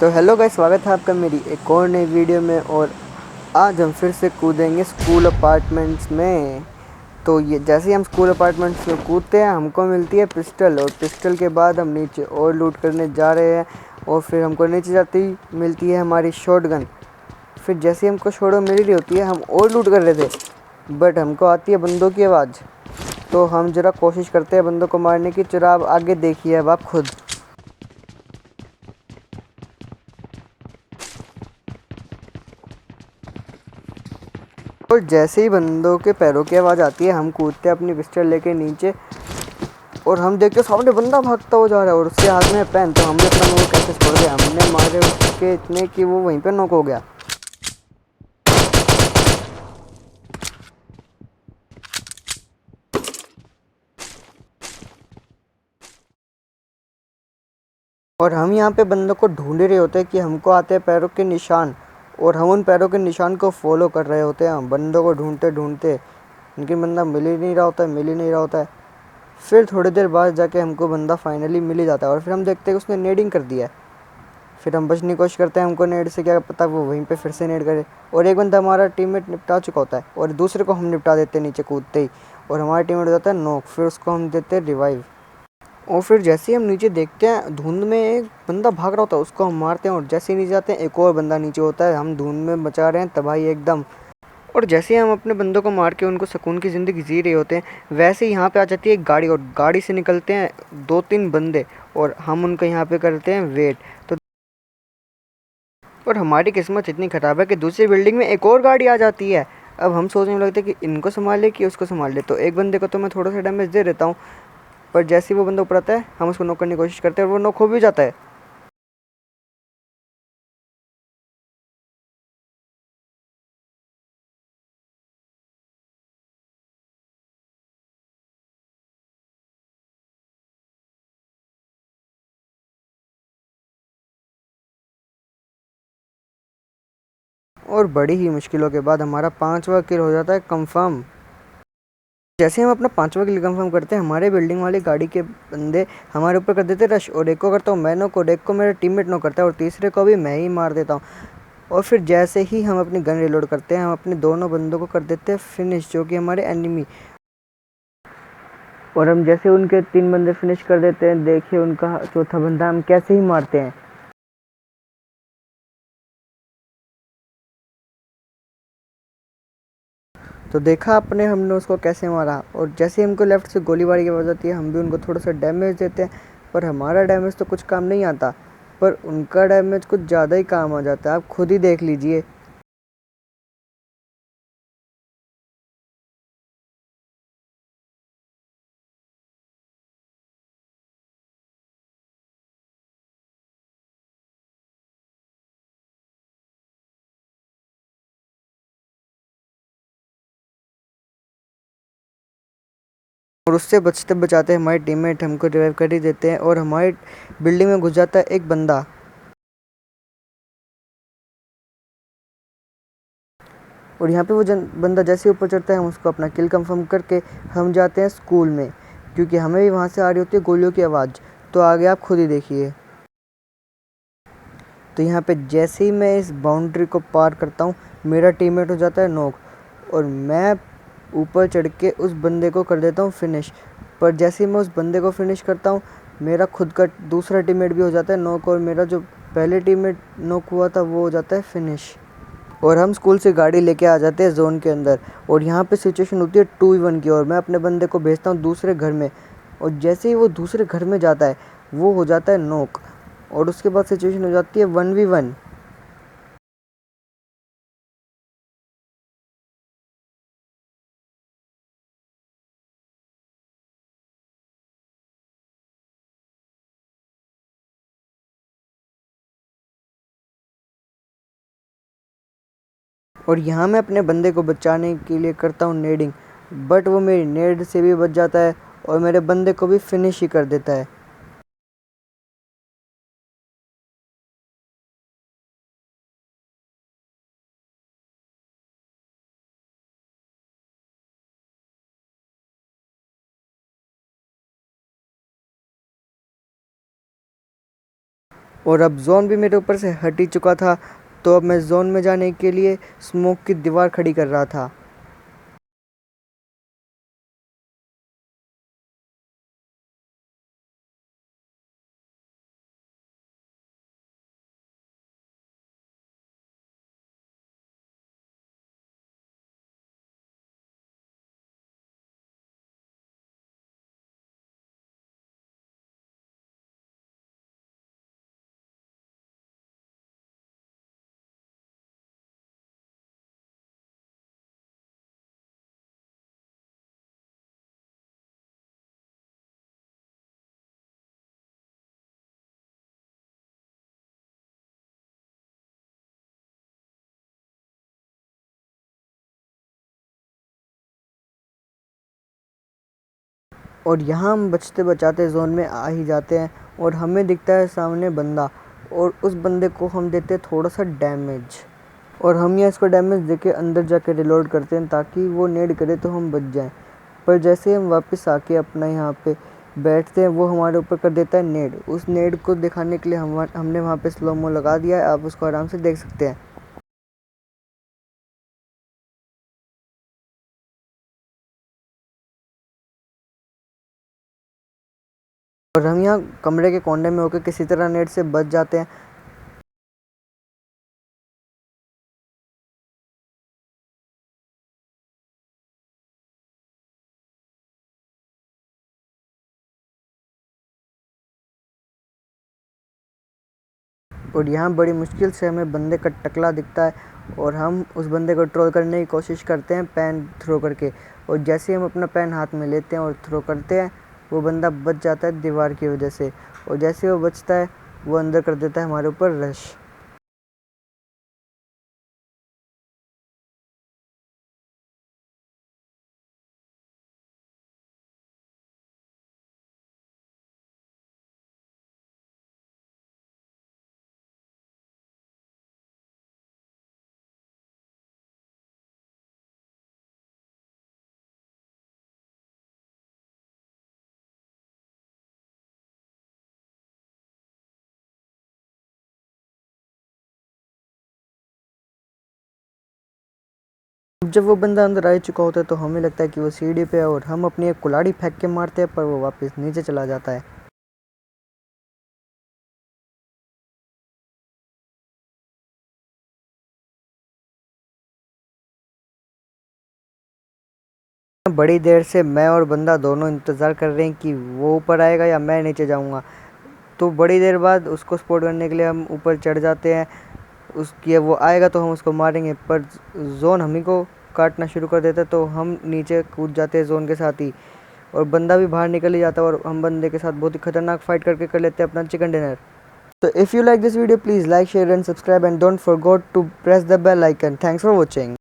तो hello guys, स्वागत है आपका मेरी एक और नई वीडियो में। और आज हम फिर से कूदेंगे स्कूल अपार्टमेंट्स में। तो ये जैसे ही हम स्कूल अपार्टमेंट्स में कूदते हैं हमको मिलती है पिस्टल, और पिस्टल के बाद हम नीचे और लूट करने जा रहे हैं। और फिर हमको नीचे जाती ही मिलती है हमारी शॉटगन। फिर जैसे ही हमको शॉटगन मिल रही होती है हम और लूट कर रहे थे, बट हमको आती है बंदों की आवाज़। तो हम ज़रा कोशिश करते हैं बंदों को मारने की। जरा आप आगे देखिए अब आप खुद। और जैसे ही बंदों के पैरों की आवाज़ आती है हम कूदते हैं अपनी पिस्टल लेके नीचे, और हम देखते सामने बंदा भागता हुआ जा रहा है और उसके हाथ में पेन। तो हमने अपना मुंह कैसे छोड़ दिया, हमने मारे उसके इतने कि वो वहीं पे नॉक हो गया। और हम यहाँ पे बंदों को ढूंढ रहे होते हैं कि हमको आते हैं पैरों के निशान, और हम उन पैरों के निशान को फॉलो कर रहे होते हैं। हम बंदों को ढूंढते ढूंढते, लेकिन बंदा मिल ही नहीं रहा होता है, मिल ही नहीं रहा होता है। फिर थोड़ी देर बाद जाके हमको बंदा फाइनली मिल ही जाता है, और फिर हम देखते हैं कि उसने नेडिंग कर दिया है। फिर हम बचने की कोशिश करते हैं, हमको नेट से क्या पता वो वहीं पे फिर से नेट करे, और एक बंदा हमारा टीममेट निपटा चुका होता है और दूसरे को हम निपटा देते हैं नीचे कूदते ही, और हमारा टीममेट हो जाता है नॉक। फिर उसको हम देते हैं रिवाइव। और फिर जैसे ही हम नीचे देखते हैं धुंध में एक बंदा भाग रहा होता है, उसको हम मारते हैं, और जैसे ही नीचे जाते हैं एक और बंदा नीचे होता है। हम धुंध में मचा रहे हैं तबाही एकदम। और जैसे ही हम अपने बंदों को मार के उनको सुकून की ज़िंदगी जी रहे होते हैं, वैसे ही यहाँ पे आ जाती है एक गाड़ी, और गाड़ी से निकलते हैं 2-3 बंदे, और हम उनको यहाँ पे करते हैं वेट। तो और हमारी किस्मत इतनी ख़राब है कि दूसरी बिल्डिंग में एक और गाड़ी आ जाती है। अब हम सोचने लगते हैं कि इनको संभाले कि उसको संभाल ले। तो एक बंदे को तो मैं थोड़ा सा डैमेज दे देता हूँ, पर जैसे ही वो बंदा ऊपर आता है हम उसको नॉक करने की कोशिश करते हैं और वो नॉक हो भी जाता है। और बड़ी ही मुश्किलों के बाद हमारा 5वां किल हो जाता है कंफर्म। जैसे हम अपना 5वां किल कंफर्म करते हैं, हमारे बिल्डिंग वाली गाड़ी के बंदे हमारे ऊपर कर देते हैं रश, और एक को करता हूँ मैं नॉक, और एक को मेरा टीममेट नॉक करता है, और तीसरे को भी मैं ही मार देता हूँ। और फिर जैसे ही हम अपनी गन रिलोड करते हैं हम अपने दोनों बंदों को कर देते हैं फिनिश, जो कि हमारे एनिमी। और हम जैसे उनके 3 बंदे फिनिश कर देते हैं, देखिए उनका चौथा बंदा हम कैसे ही मारते हैं। तो देखा आपने हमने उसको कैसे मारा। और जैसे ही हमको लेफ्ट से गोलीबारी की आवाज़ आती है हम भी उनको थोड़ा सा डैमेज देते हैं, पर हमारा डैमेज तो कुछ काम नहीं आता, पर उनका डैमेज कुछ ज़्यादा ही काम आ जाता है। आप खुद ही देख लीजिए। और उससे बचते बचाते हमारे टीममेट हमको रिवाइव कर ही देते हैं, और हमारी बिल्डिंग में घुस जाता है एक बंदा। और यहाँ पे वो बंदा जैसे ही ऊपर चढ़ता है हम उसको अपना किल कंफर्म करके हम जाते हैं स्कूल में, क्योंकि हमें भी वहाँ से आ रही होती है गोलियों की आवाज़। तो आगे आप खुद ही देखिए। तो यहाँ पे जैसे ही मैं इस बाउंड्री को पार करता हूँ मेरा टीममेट हो जाता है नॉक, और मैं ऊपर चढ़ के उस बंदे को कर देता हूँ फिनिश। पर जैसे ही मैं उस बंदे को फिनिश करता हूँ मेरा खुद का दूसरा टीममेट भी हो जाता है नॉक, और मेरा जो पहले टीममेट नॉक हुआ था वो हो जाता है फिनिश। और हम स्कूल से गाड़ी लेके आ जाते हैं जोन के अंदर, और यहाँ पे सिचुएशन होती है 2v1 की, और मैं अपने बंदे को भेजता हूँ दूसरे घर में। और जैसे ही वो दूसरे घर में जाता है वो हो जाता है नॉक, और उसके बाद सिचुएशन हो जाती है 1v1। और यहाँ मैं अपने बंदे को बचाने के लिए करता हूँ नेडिंग, बट वो मेरी नेड से भी बच जाता है और मेरे बंदे को भी फिनिश ही कर देता है। और अब जोन भी मेरे ऊपर से हट ही चुका था, तो अब मैं जोन में जाने के लिए स्मोक की दीवार खड़ी कर रहा था। और यहाँ हम बचते बचाते जोन में आ ही जाते हैं और हमें दिखता है सामने बंदा, और उस बंदे को हम देते हैं थोड़ा सा डैमेज, और हम यहाँ इसको डैमेज देके अंदर जाके रिलोड करते हैं ताकि वो नेड करे तो हम बच जाएं। पर जैसे हम वापस आके अपना यहाँ पे बैठते हैं, वो हमारे ऊपर कर देता है नेड। उस नेड को दिखाने के लिए हमने वहाँ पे स्लो मो लगा दिया है, आप उसको आराम से देख सकते हैं। और हम यहाँ कमरे के कोने में होकर किसी तरह नेट से बच जाते हैं। और यहाँ बड़ी मुश्किल से हमें बंदे का टकला दिखता है और हम उस बंदे को ट्रोल करने की कोशिश करते हैं पैन थ्रो करके। और जैसे हम अपना पैन हाथ में लेते हैं और थ्रो करते हैं, वो बंदा बच जाता है दीवार की वजह से। और जैसे वो बचता है, वो अंदर कर देता है हमारे ऊपर रश। जब वो बंदा अंदर आ चुका होता है तो हमें लगता है कि वो सीढ़ी पे है, और हम अपनी एक कुल्हाड़ी फेंक के मारते हैं, पर वो वापस नीचे चला जाता है। बड़ी देर से मैं और बंदा दोनों इंतज़ार कर रहे हैं कि वो ऊपर आएगा या मैं नीचे जाऊंगा। तो बड़ी देर बाद उसको स्पॉट करने के लिए हम ऊपर चढ़ जाते हैं। उसकी वो आएगा तो हम उसको मारेंगे, पर जोन हम ही को काटना शुरू कर देता है, तो हम नीचे कूद जाते हैं जोन के साथ ही। और बंदा भी बाहर निकल ही जाता है, और हम बंदे के साथ बहुत ही खतरनाक फाइट करके कर लेते हैं अपना chicken dinner. So if you like this video, please like, share and subscribe, and don't forget to press the bell icon. Thanks for watching.